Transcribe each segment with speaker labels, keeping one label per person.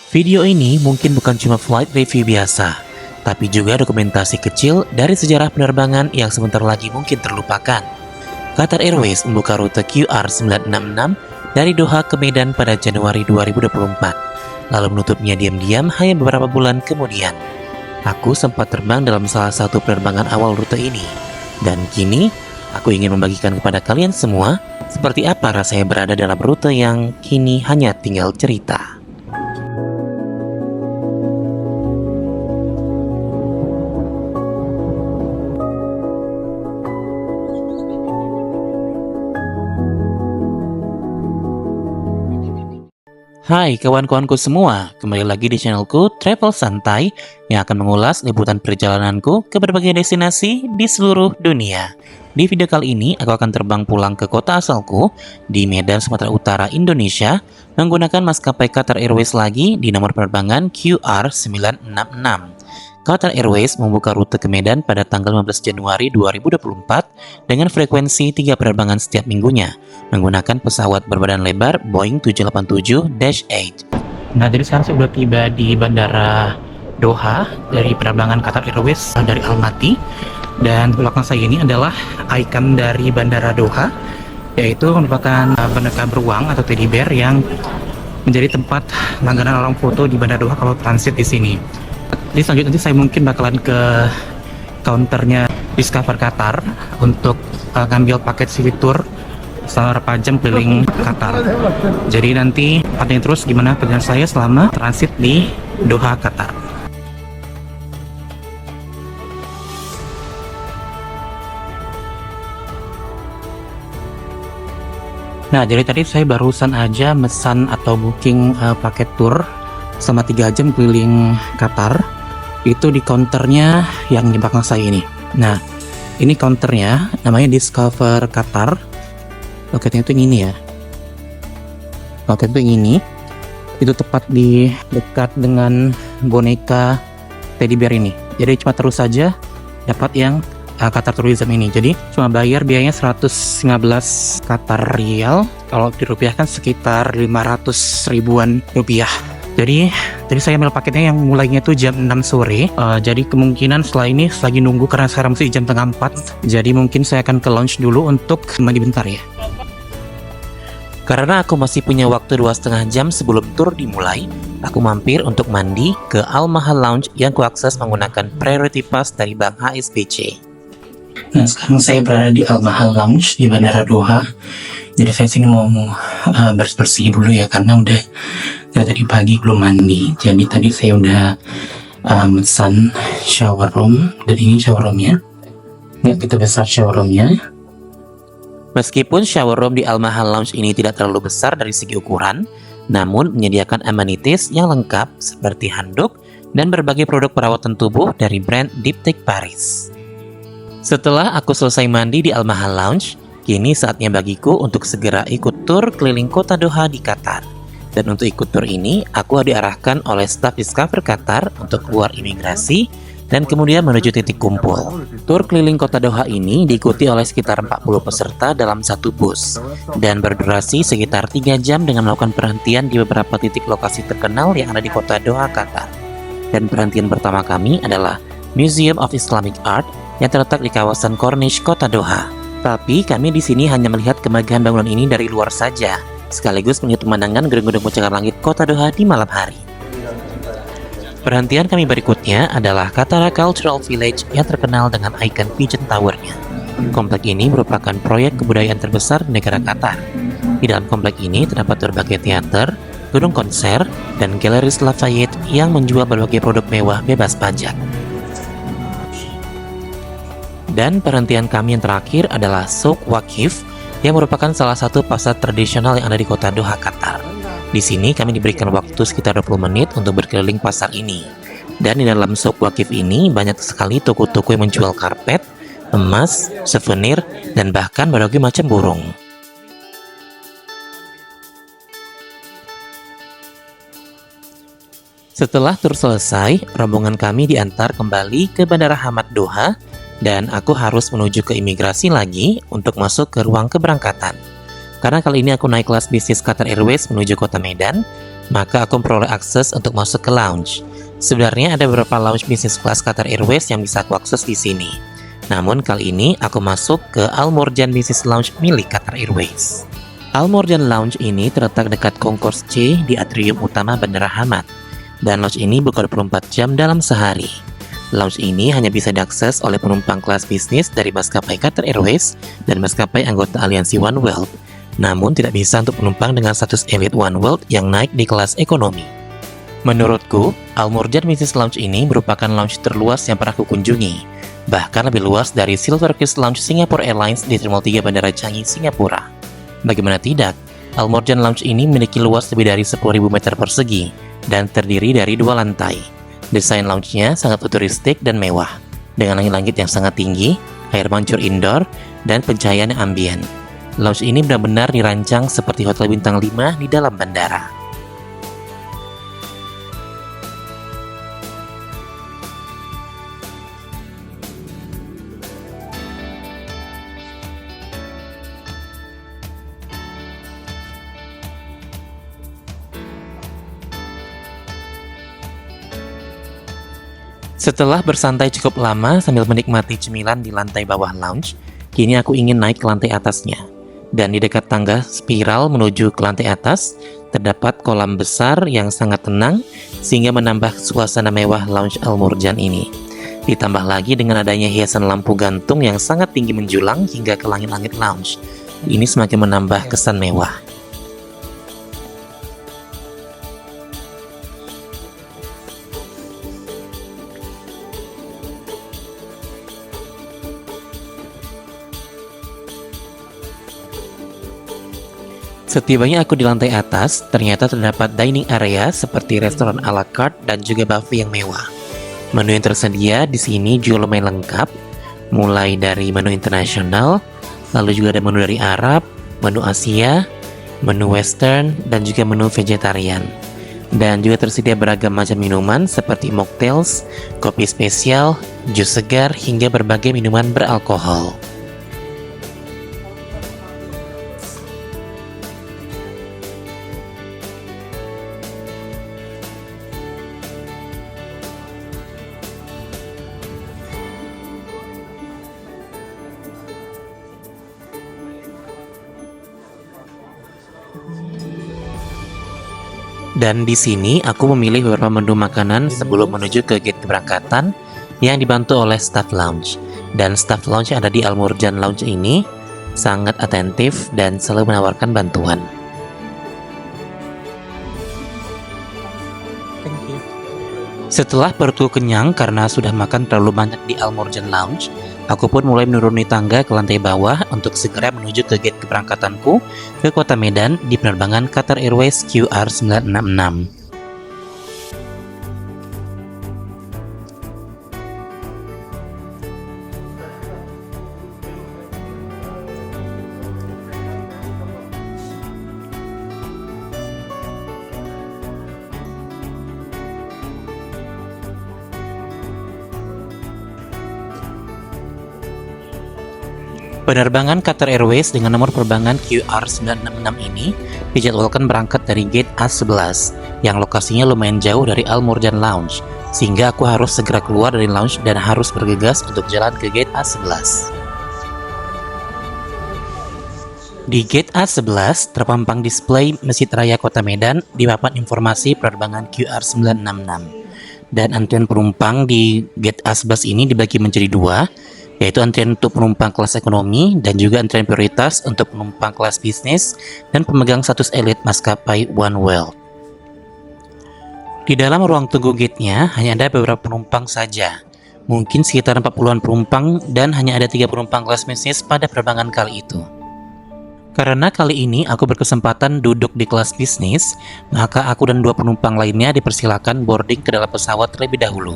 Speaker 1: Video ini mungkin bukan cuma flight review biasa, tapi juga dokumentasi kecil dari sejarah penerbangan yang sebentar lagi mungkin terlupakan. Qatar Airways membuka rute QR966 dari Doha ke Medan pada Januari 2024, lalu menutupnya diam-diam hanya beberapa bulan kemudian. Aku sempat terbang dalam salah satu penerbangan awal rute ini, dan kini aku ingin membagikan kepada kalian semua seperti apa rasanya berada dalam rute yang kini hanya tinggal cerita. Hai kawan-kawanku semua, kembali lagi di channelku Travel Santai yang akan mengulas liputan perjalananku ke berbagai destinasi di seluruh dunia. Di video kali ini, aku akan terbang pulang ke kota asalku di Medan, Sumatera Utara, Indonesia menggunakan maskapai Qatar Airways lagi di nomor penerbangan QR966. Qatar Airways membuka rute ke Medan pada tanggal 15 Januari 2024 dengan frekuensi 3 penerbangan setiap minggunya menggunakan pesawat berbadan lebar Boeing 787-8. Nah, jadi sekarang saya sudah tiba di Bandara Doha dari penerbangan Qatar Airways dari Almaty, dan belakang saya ini adalah ikon dari Bandara Doha, yaitu merupakan boneka beruang atau teddy bear yang menjadi tempat langganan orang foto di Bandara Doha kalau transit di sini. Jadi selanjutnya nanti saya mungkin bakalan ke counternya Discover Qatar untuk ngambil paket city tour selama berapa jam keliling Qatar. Jadi nanti pantengin terus gimana perjalanan saya selama transit di Doha, Qatar. Nah, jadi tadi saya barusan aja mesan atau booking paket tour selama 3 jam keliling Qatar. Itu di counternya yang di belakang saya ini. Nah, ini counternya namanya Discover Qatar. Loketnya itu ini ya. Loket itu ini. Itu tepat di dekat dengan boneka teddy bear ini. Jadi cuma terus saja dapat yang Qatar Tourism ini. Jadi cuma bayar biayanya 115 Qatar Rial. Kalau dirupiahkan sekitar 500 ribuan rupiah. Jadi saya ambil paketnya yang mulainya itu jam 6 sore. Jadi kemungkinan setelah ini lagi nunggu karena sekarang masih jam setengah 4. Jadi mungkin saya akan ke lounge dulu untuk mandi bentar ya. Karena aku masih punya waktu 2,5 jam sebelum tour dimulai, aku mampir untuk mandi ke Al Mahal Lounge yang kuakses menggunakan Priority Pass dari Bank HSBC. Nah, sekarang saya berada di Al Mahal Lounge di Bandara Doha. Jadi saya sini mau bersih-bersih dulu ya, karena udah tadi pagi belum mandi. Jadi tadi saya udah mesan shower room, dan ini shower roomnya. Nggak gitu besar shower roomnya. Meskipun shower room di Al Mahal Lounge ini tidak terlalu besar dari segi ukuran, namun menyediakan amenities yang lengkap seperti handuk dan berbagai produk perawatan tubuh dari brand Deep Tech Paris. Setelah aku selesai mandi di Al Mahal Lounge, kini saatnya bagiku untuk segera ikut tur keliling kota Doha di Qatar. Dan untuk ikut tur ini, aku diarahkan oleh staf Discover Qatar untuk keluar imigrasi dan kemudian menuju titik kumpul. Tur keliling kota Doha ini diikuti oleh sekitar 40 peserta dalam satu bus dan berdurasi sekitar 3 jam dengan melakukan perhentian di beberapa titik lokasi terkenal yang ada di kota Doha, Qatar. Dan perhentian pertama kami adalah Museum of Islamic Art yang terletak di kawasan Corniche, kota Doha. Tapi kami di sini hanya melihat kemegahan bangunan ini dari luar saja, sekaligus melihat pemandangan gedung-gedung pencakar langit kota Doha di malam hari. Perhentian kami berikutnya adalah Qatar Cultural Village yang terkenal dengan ikon Pigeon Tower-nya. Komplek ini merupakan proyek kebudayaan terbesar di negara Qatar. Di dalam komplek ini terdapat berbagai teater, gedung konser, dan Galeries Lafayette yang menjual berbagai produk mewah bebas pajak. Dan perhentian kami yang terakhir adalah Souk Waqif yang merupakan salah satu pasar tradisional yang ada di kota Doha, Qatar. Di sini kami diberikan waktu sekitar 20 menit untuk berkeliling pasar ini. Dan di dalam Souk Waqif ini banyak sekali toko-toko yang menjual karpet, emas, souvenir, dan bahkan berbagai macam burung. Setelah tur selesai, rombongan kami diantar kembali ke Bandara Hamad Doha dan aku harus menuju ke imigrasi lagi untuk masuk ke ruang keberangkatan. Karena kali ini aku naik kelas bisnis Qatar Airways menuju kota Medan, maka aku memperoleh akses untuk masuk ke lounge. Sebenarnya ada beberapa lounge bisnis kelas Qatar Airways yang bisa aku akses di sini. Namun kali ini aku masuk ke Al Morjan Business Lounge milik Qatar Airways. Al Morjan Lounge ini terletak dekat Concourse C di atrium utama Bandara Hamad. Dan lounge ini buka 24 jam dalam sehari. Lounge ini hanya bisa diakses oleh penumpang kelas bisnis dari maskapai Qatar Airways dan maskapai anggota aliansi One World. Namun tidak bisa untuk penumpang dengan status Elite One World yang naik di kelas ekonomi. Menurutku, Al Morjan Business Lounge ini merupakan lounge terluas yang pernah aku kunjungi, bahkan lebih luas dari Silvercrest Lounge Singapore Airlines di Terminal 3 Bandara Changi, Singapura. Bagaimana tidak, Al Morjan Lounge ini memiliki luas lebih dari 10.000 meter persegi dan terdiri dari 2 lantai. Desain lounge-nya sangat futuristik dan mewah, dengan langit-langit yang sangat tinggi, air mancur indoor, dan pencahayaan yang ambien. Lounge ini benar-benar dirancang seperti hotel bintang 5 di dalam bandara. Setelah bersantai cukup lama sambil menikmati cemilan di lantai bawah lounge, kini aku ingin naik ke lantai atasnya. Dan di dekat tangga spiral menuju ke lantai atas, terdapat kolam besar yang sangat tenang sehingga menambah suasana mewah lounge Al Morjan ini. Ditambah lagi dengan adanya hiasan lampu gantung yang sangat tinggi menjulang hingga ke langit-langit lounge. Ini semakin menambah kesan mewah. Setibanya aku di lantai atas, ternyata terdapat dining area seperti restoran à la carte dan juga buffet yang mewah. Menu yang tersedia di sini juga lumayan lengkap, mulai dari menu internasional, lalu juga ada menu dari Arab, menu Asia, menu Western, dan juga menu vegetarian. Dan juga tersedia beragam macam minuman seperti mocktails, kopi spesial, jus segar, hingga berbagai minuman beralkohol. Dan di sini aku memilih beberapa menu makanan sebelum menuju ke gate keberangkatan yang dibantu oleh staff lounge. Dan staff lounge yang ada di Al Morjan Lounge ini sangat atentif dan selalu menawarkan bantuan. Setelah perutku kenyang karena sudah makan terlalu banyak di Al Morjan Lounge, aku pun mulai menuruni tangga ke lantai bawah untuk segera menuju ke gate keberangkatanku ke kota Medan di penerbangan Qatar Airways QR966. Penerbangan Qatar Airways dengan nomor penerbangan QR966 ini dijadwalkan berangkat dari gate A11 yang lokasinya lumayan jauh dari Al Morjan Lounge, sehingga aku harus segera keluar dari lounge dan harus bergegas untuk jalan ke gate A11. Di gate A11 terpampang display Masjid Raya Kota Medan di papan informasi penerbangan QR966. Dan antrian penumpang di gate A11 ini dibagi menjadi 2, yaitu antrian untuk penumpang kelas ekonomi dan juga antrian prioritas untuk penumpang kelas bisnis dan pemegang status elite maskapai One World. Di dalam ruang tunggu gate-nya hanya ada beberapa penumpang saja, mungkin sekitar 40-an penumpang, dan hanya ada 3 penumpang kelas bisnis pada penerbangan kali itu. Karena kali ini aku berkesempatan duduk di kelas bisnis, maka aku dan 2 penumpang lainnya dipersilakan boarding ke dalam pesawat terlebih dahulu.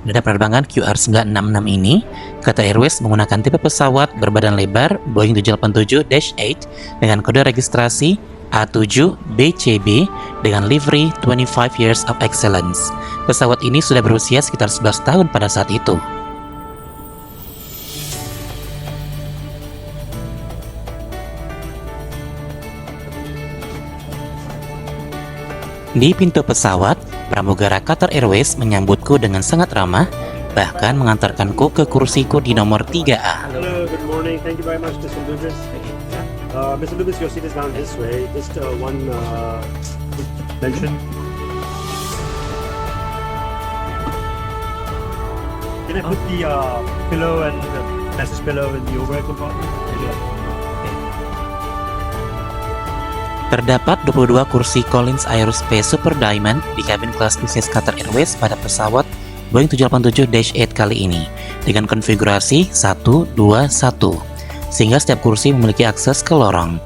Speaker 1: Pada penerbangan QR966 ini, Qatar Airways menggunakan tipe pesawat berbadan lebar Boeing 787-8 dengan kode registrasi A7BCB dengan livery 25 Years of Excellence. Pesawat ini sudah berusia sekitar 11 tahun pada saat itu. Di pintu pesawat, pramugara Qatar Airways menyambutku dengan sangat ramah, bahkan mengantarkanku ke kursiku di nomor 3A.
Speaker 2: Hello, good morning. Thank you very much, Mr. Lubis. Mr. Lubis, your seat is down this way. Just one mention. Can I put the pillow and the message pillow in the overhead compartment?
Speaker 1: Terdapat 22 kursi Collins Aerospace Super Diamond di kabin kelas bisnis Qatar Airways pada pesawat Boeing 787-8 kali ini dengan konfigurasi 1-2-1, sehingga setiap kursi memiliki akses ke lorong.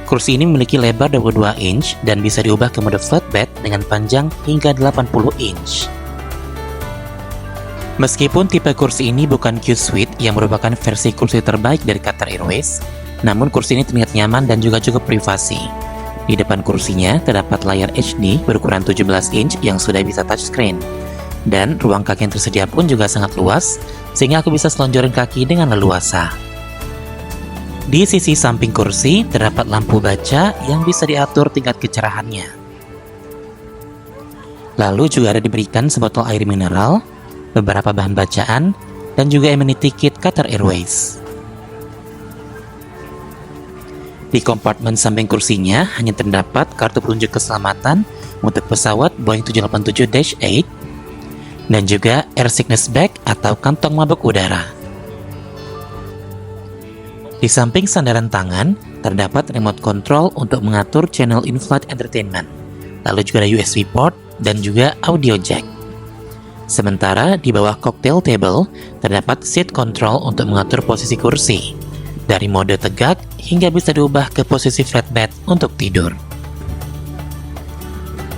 Speaker 1: Kursi ini memiliki lebar 22 inch dan bisa diubah ke mode flatbed dengan panjang hingga 80 inch. Meskipun tipe kursi ini bukan Q-Suite yang merupakan versi kursi terbaik dari Qatar Airways, namun kursi ini terlihat nyaman dan juga cukup privasi. Di depan kursinya terdapat layar HD berukuran 17 inch yang sudah bisa touchscreen. Dan ruang kaki yang tersedia pun juga sangat luas, sehingga aku bisa selonjorin kaki dengan leluasa. Di sisi samping kursi terdapat lampu baca yang bisa diatur tingkat kecerahannya. Lalu juga ada diberikan sebotol air mineral, beberapa bahan bacaan, dan juga amenity kit Qatar Airways. Di kompartemen samping kursinya hanya terdapat kartu penunjuk keselamatan untuk pesawat Boeing 787-8 dan juga air sickness bag atau kantong mabuk udara. Di samping sandaran tangan terdapat remote control untuk mengatur channel in-flight entertainment. Lalu juga ada USB port dan juga audio jack. Sementara di bawah cocktail table terdapat seat control untuk mengatur posisi kursi, dari mode tegak hingga bisa diubah ke posisi flatbed untuk tidur.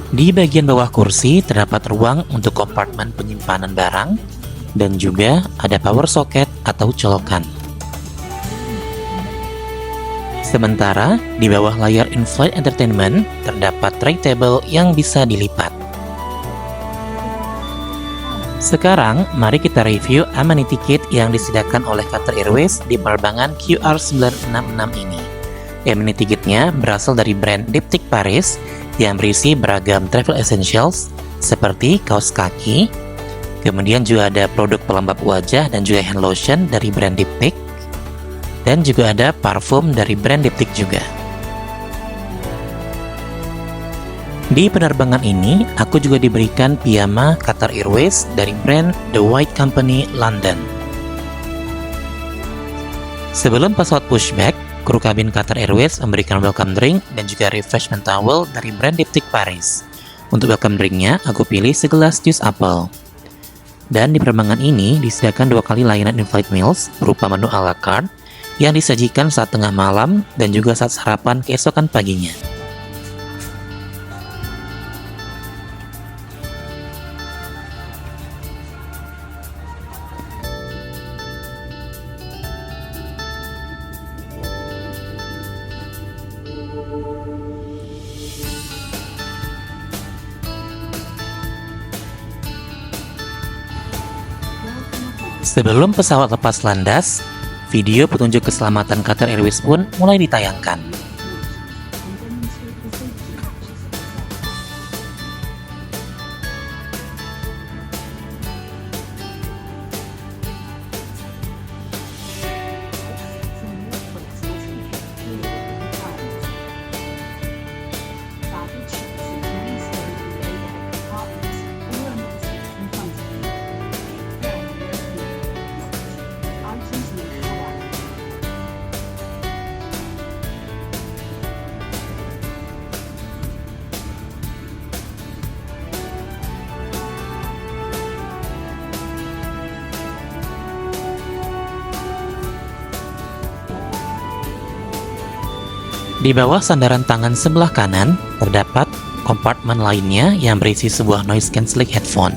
Speaker 1: Di bagian bawah kursi terdapat ruang untuk kompartemen penyimpanan barang dan juga ada power socket atau colokan. Sementara di bawah layar in-flight entertainment terdapat tray table yang bisa dilipat. Sekarang, mari kita review amenity kit yang disediakan oleh Qatar Airways di penerbangan QR966 ini. Amenity kitnya berasal dari brand Diptyque Paris yang berisi beragam travel essentials seperti kaos kaki, kemudian juga ada produk pelembab wajah dan juga hand lotion dari brand Diptyque, dan juga ada parfum dari brand Diptyque juga. Di penerbangan ini, aku juga diberikan piyama Qatar Airways dari brand The White Company London. Sebelum pesawat pushback, kru kabin Qatar Airways memberikan welcome drink dan juga refreshment towel dari brand Diptyque Paris. Untuk welcome drinknya, aku pilih segelas jus apel. Dan di penerbangan ini disediakan 2 kali layanan in-flight meals berupa menu a la carte yang disajikan saat tengah malam dan juga saat sarapan keesokan paginya. Sebelum pesawat lepas landas, video petunjuk keselamatan Qatar Airways pun mulai ditayangkan. Di bawah sandaran tangan sebelah kanan, terdapat kompartemen lainnya yang berisi sebuah noise cancelling headphone.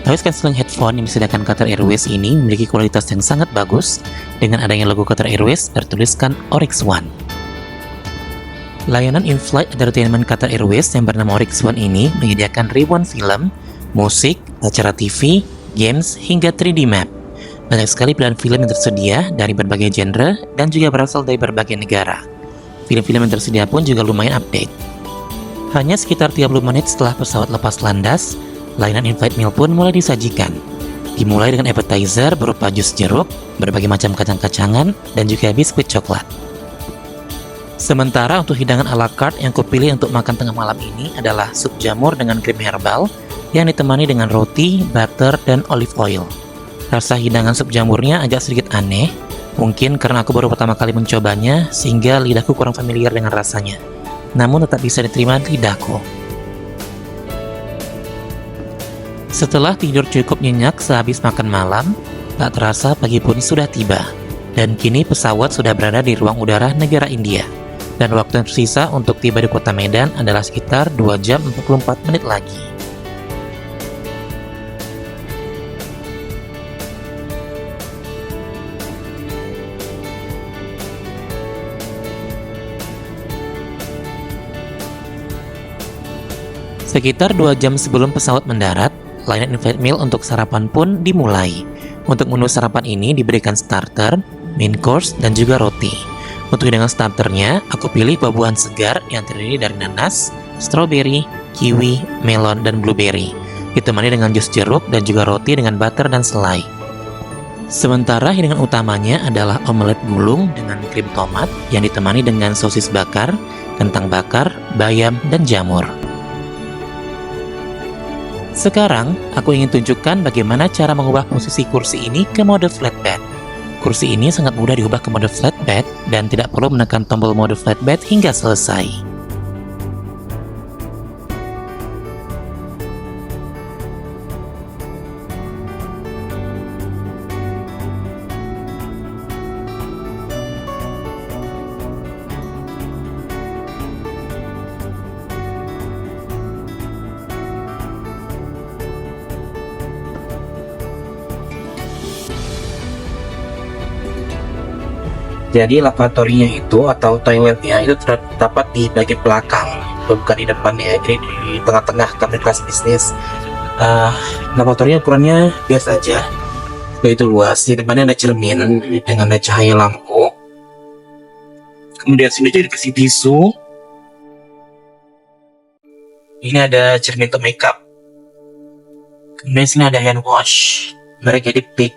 Speaker 1: Noise cancelling headphone yang disediakan Qatar Airways ini memiliki kualitas yang sangat bagus, dengan adanya logo Qatar Airways bertuliskan Oryx One. Layanan in-flight entertainment Qatar Airways yang bernama Oryx One ini menyediakan ribuan film, musik, acara TV, games, hingga 3D map. Banyak sekali pilihan film yang tersedia dari berbagai genre dan juga berasal dari berbagai negara. Film-film yang tersedia pun juga lumayan update. Hanya sekitar 30 menit setelah pesawat lepas landas, layanan in-flight meal pun mulai disajikan. Dimulai dengan appetizer berupa jus jeruk, berbagai macam kacang-kacangan, dan juga biskuit coklat. Sementara untuk hidangan ala carte yang kupilih untuk makan tengah malam ini adalah sup jamur dengan krim herbal yang ditemani dengan roti, butter, dan olive oil. Rasa hidangan sup jamurnya agak sedikit aneh, mungkin karena aku baru pertama kali mencobanya sehingga lidahku kurang familiar dengan rasanya. Namun tetap bisa diterima di lidahku. Setelah tidur cukup nyenyak sehabis makan malam, tak terasa pagi pun sudah tiba. Dan kini pesawat sudah berada di ruang udara negara India. Dan waktu yang tersisa untuk tiba di kota Medan adalah sekitar 2 jam 44 menit lagi. Sekitar 2 jam sebelum pesawat mendarat, layanan in-flight meal untuk sarapan pun dimulai. Untuk menu sarapan ini diberikan starter, main course, dan juga roti. Untuk hidangan starternya, aku pilih buah-buahan segar yang terdiri dari nanas, strawberry, kiwi, melon, dan blueberry. Ditemani dengan jus jeruk dan juga roti dengan butter dan selai. Sementara hidangan utamanya adalah omelet gulung dengan krim tomat yang ditemani dengan sosis bakar, kentang bakar, bayam, dan jamur. Sekarang, aku ingin tunjukkan bagaimana cara mengubah posisi kursi ini ke mode flatbed. Kursi ini sangat mudah diubah ke mode flatbed dan tidak perlu menekan tombol mode flatbed hingga selesai. Jadi lavatorynya itu atau toiletnya itu terdapat di bagian belakang, bukan di depannya. Jadi di tengah-tengah kabin kelas bisnis. Lavatorynya ukurannya biasa aja, begitu luas. Di depannya ada cermin dengan ada cahaya lampu. Kemudian sini juga dikasih tisu. Ini ada cermin untuk makeup. Kemudian sini ada hand wash, merek jadi Peak.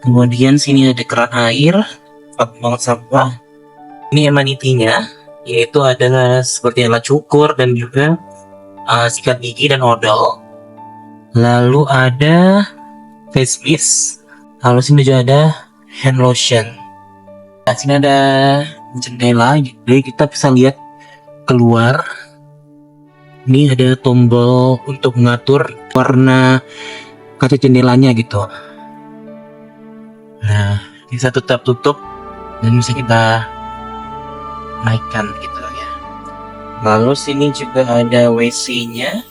Speaker 1: Kemudian sini ada keran air, banget sampah. Ini amenity-nya, yaitu adalah seperti alat cukur dan juga sikat gigi dan odol. Lalu ada face mist. Lalu sini juga ada hand lotion. Nah, sini ada jendela, jadi kita bisa lihat keluar. Ini ada tombol untuk mengatur warna kaca jendelanya gitu. Nah, bisa tutup dan bisa kita naikkan gitu ya. Lalu sini juga ada WC-nya.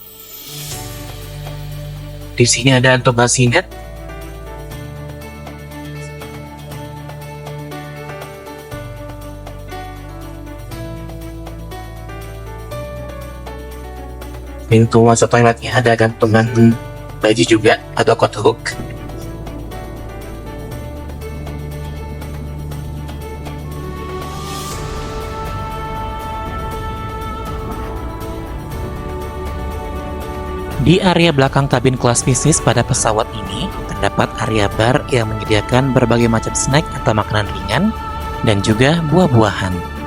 Speaker 1: Di sini ada antibasinet. Pintu masuk toiletnya ada gantungan baju juga atau coat hook. Di area belakang kabin kelas bisnis pada pesawat ini, terdapat area bar yang menyediakan berbagai macam snack atau makanan ringan, dan juga buah-buahan.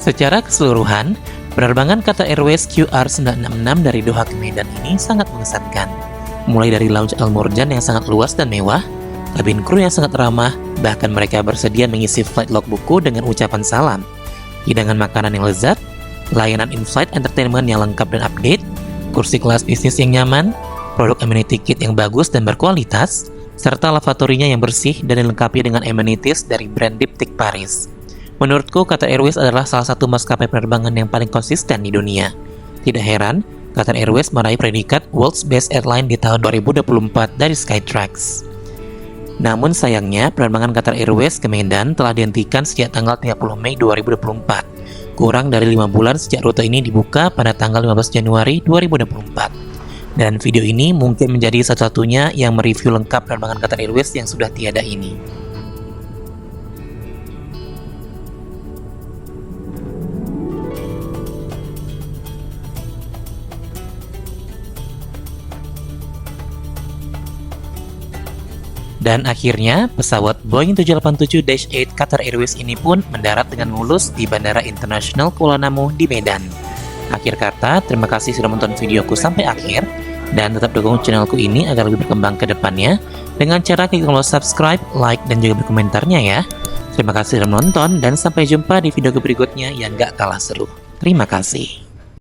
Speaker 1: Secara keseluruhan, penerbangan Qatar Airways QR966 dari Doha ke Medan ini sangat mengesankan. Mulai dari lounge Al Murjan yang sangat luas dan mewah, kabin kru yang sangat ramah, bahkan mereka bersedia mengisi flight log buku dengan ucapan salam, hidangan makanan yang lezat, layanan in-flight entertainment yang lengkap dan update, kursi kelas bisnis yang nyaman, produk amenity kit yang bagus dan berkualitas, serta lavatorynya yang bersih dan dilengkapi dengan amenities dari brand Diptyque Paris. Menurutku, Qatar Airways adalah salah satu maskapai penerbangan yang paling konsisten di dunia. Tidak heran, Qatar Airways meraih predikat World's Best Airline di tahun 2024 dari Skytrax. Namun sayangnya, penerbangan Qatar Airways ke Medan telah dihentikan sejak tanggal 30 Mei 2024, kurang dari 5 bulan sejak rute ini dibuka pada tanggal 15 Januari 2024. Dan video ini mungkin menjadi satu-satunya yang mereview lengkap penerbangan Qatar Airways yang sudah tiada ini. Dan akhirnya, pesawat Boeing 787-8 Qatar Airways ini pun mendarat dengan mulus di Bandara Internasional Kuala Namu di Medan. Akhir kata, terima kasih sudah menonton videoku sampai akhir, dan tetap dukung channelku ini agar lebih berkembang ke depannya, dengan cara klik tombol subscribe, like, dan juga berkomentarnya ya. Terima kasih sudah menonton, dan sampai jumpa di video berikutnya yang gak kalah seru. Terima kasih.